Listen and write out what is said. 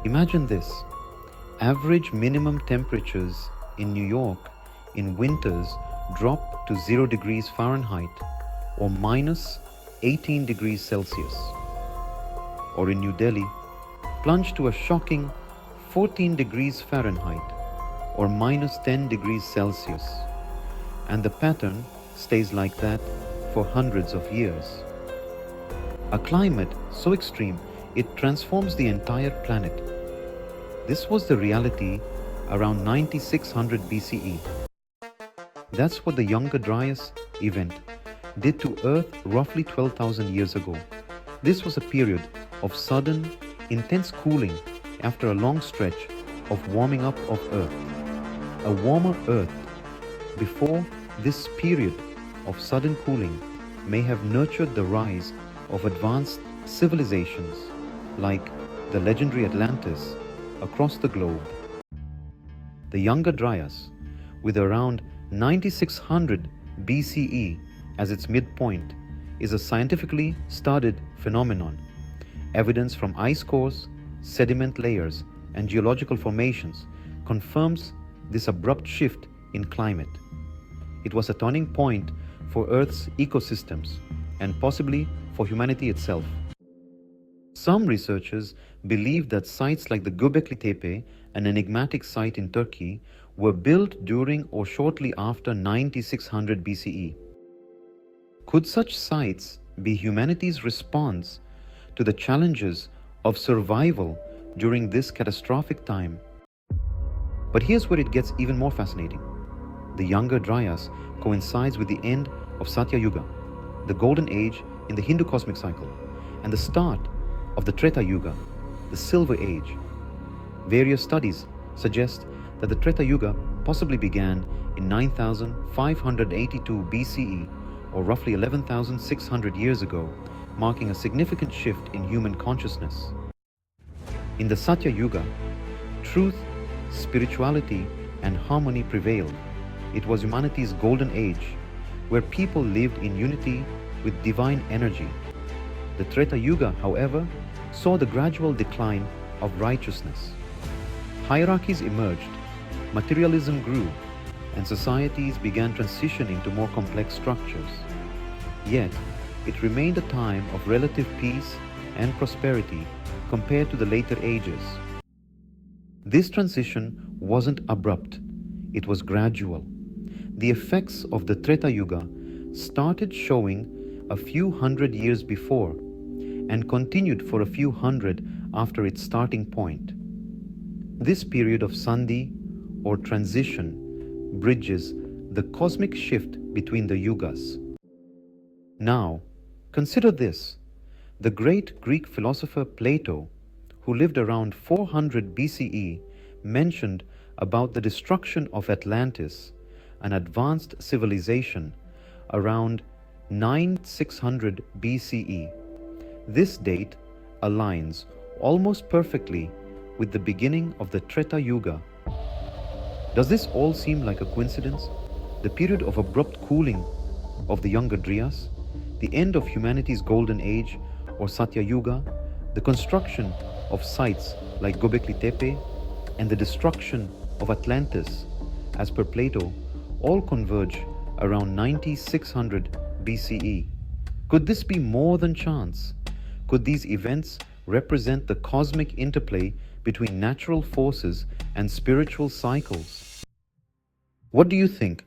Imagine this. Average minimum temperatures in New York in winters drop to 0 degrees Fahrenheit or minus 18 degrees Celsius. Or in New Delhi, plunge to a shocking 14 degrees Fahrenheit or minus 10 degrees Celsius. And the pattern stays like that for hundreds of years. A climate so extreme it transforms the entire planet. This was the reality around 9600 BCE. That's what the Younger Dryas event did to Earth roughly 12,000 years ago. This was a period of sudden, intense cooling after a long stretch of warming up of Earth. A warmer Earth before this period of sudden cooling may have nurtured the rise of advanced civilizations like the legendary Atlantis across the globe. The Younger Dryas, with around 9600 BCE as its midpoint, is a scientifically studied phenomenon. Evidence from ice cores, sediment layers, and geological formations confirms this abrupt shift in climate. It was a turning point for Earth's ecosystems and possibly for humanity itself. Some researchers believe that sites like the Göbekli Tepe, an enigmatic site in Turkey, were built during or shortly after 9600 BCE. Could such sites be humanity's response to the challenges of survival during this catastrophic time? But here's where it gets even more fascinating. The Younger Dryas coincides with the end of Satya Yuga, the golden age in the Hindu cosmic cycle, and the start of the Treta Yuga, the Silver Age. Various studies suggest that the Treta Yuga possibly began in 9582 BCE, or roughly 11,600 years ago, marking a significant shift in human consciousness. In the Satya Yuga, truth, spirituality, and harmony prevailed. It was humanity's golden age, where people lived in unity with divine energy. The Treta Yuga, however, saw the gradual decline of righteousness. Hierarchies emerged, materialism grew, and societies began transitioning to more complex structures. Yet, it remained a time of relative peace and prosperity compared to the later ages. This transition wasn't abrupt, it was gradual. The effects of the Treta Yuga started showing a few hundred years before and continued for a few hundred after its starting point. This period of Sandhi, or transition, bridges the cosmic shift between the yugas. Now, consider this. The great Greek philosopher Plato, who lived around 400 BCE, mentioned about the destruction of Atlantis, an advanced civilization, around 9600 BCE. This date aligns almost perfectly with the beginning of the Treta Yuga. Does this all seem like a coincidence? The period of abrupt cooling of the Younger Dryas, the end of humanity's golden age or Satya Yuga, the construction of sites like Göbekli Tepe, and the destruction of Atlantis, as per Plato, all converge around 9600 BCE. Could this be more than chance? Could these events represent the cosmic interplay between natural forces and spiritual cycles? What do you think?